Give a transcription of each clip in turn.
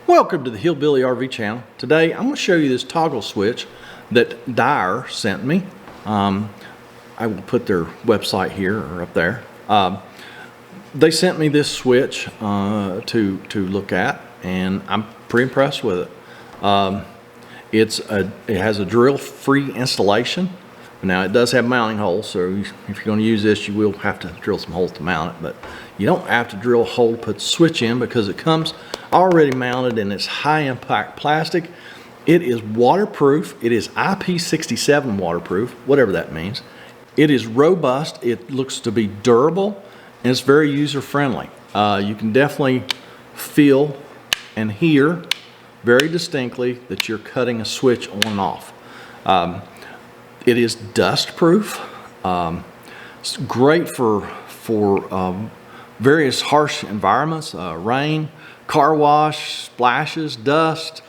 Welcome to the Hillbilly RV channel. Today I'm going to show you this toggle switch that Daier sent me. I will put their website here or up there. They sent me this switch to look at, and I'm pretty impressed with it. It has a drill-free installation. Now it does have mounting holes, so if you're going to use this, you will have to drill some holes to mount it, but you don't have to drill a hole to put the switch in because it comes already mounted in its high impact plastic. It is waterproof. It is IP67 waterproof, whatever that means. It is robust. It looks to be durable, and it's very user friendly. You can definitely feel and hear very distinctly that you're cutting a switch on and off. It is dust proof. It's great for various harsh environments, rain, car wash, splashes, dust.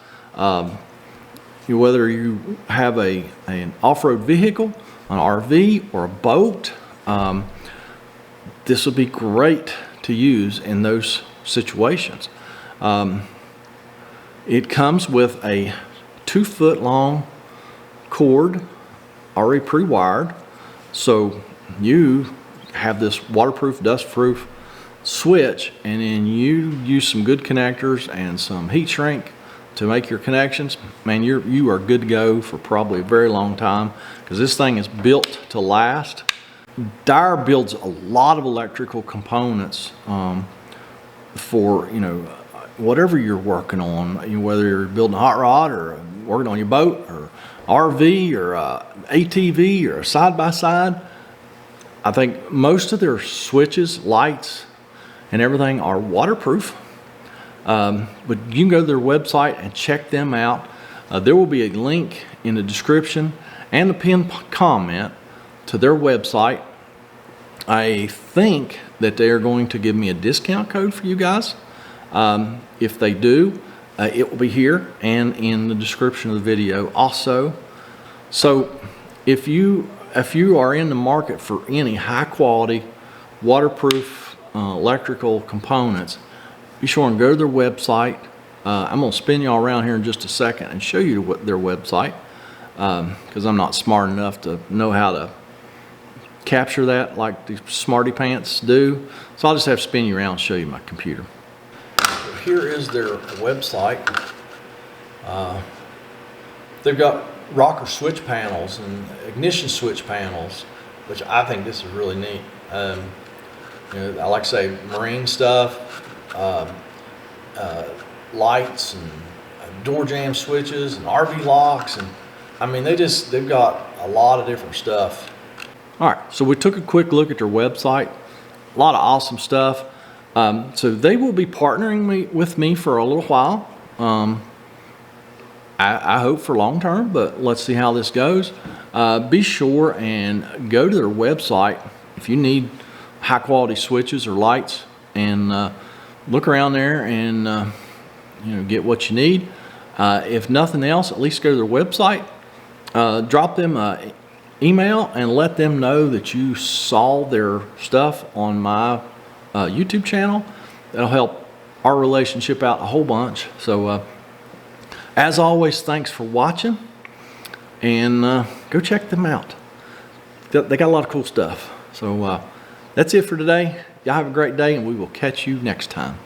Whether you have an off-road vehicle, an RV, or a boat, this would be great to use in those situations. It comes with a 2-foot long cord already pre-wired, so you have this waterproof, dust-proof switch, and then you use some good connectors and some heat shrink to make your connections. Man, you are good to go for probably a very long time, because this thing is built to last. Daier builds a lot of electrical components for whatever you're working on, whether you're building a hot rod or working on your boat or RV or ATV or side-by-side. I think most of their switches, lights, and everything are waterproof. But you can go to their website and check them out. There will be a link in the description and the pinned comment to their website. I think that they are going to give me a discount code for you guys. If they do, it will be here and in the description of the video also. So if you are in the market for any high quality waterproof electrical components, be sure and go to their website. I'm going to spin y'all around here in just a second and show you their website, because I'm not smart enough to know how to capture that like the smarty pants do. So I'll just have to spin you around and show you my computer. Here is their website. They've got rocker switch panels and ignition switch panels, which I think this is really neat. I like to say marine stuff, lights and door jamb switches and RV locks, and I mean they've got a lot of different stuff. All right, so we took a quick look at their website. A lot of awesome stuff. So they will be partnering with me for a little while. I hope for long term, but let's see how this goes. Be sure and go to their website if you need high quality switches or lights, and look around there and get what you need. If nothing else, at least go to their website. Drop them an email and let them know that you saw their stuff on my YouTube channel. That'll help our relationship out a whole bunch. So as always, thanks for watching, and go check them out. They got a lot of cool stuff. So that's it for today. Y'all have a great day, and we will catch you next time.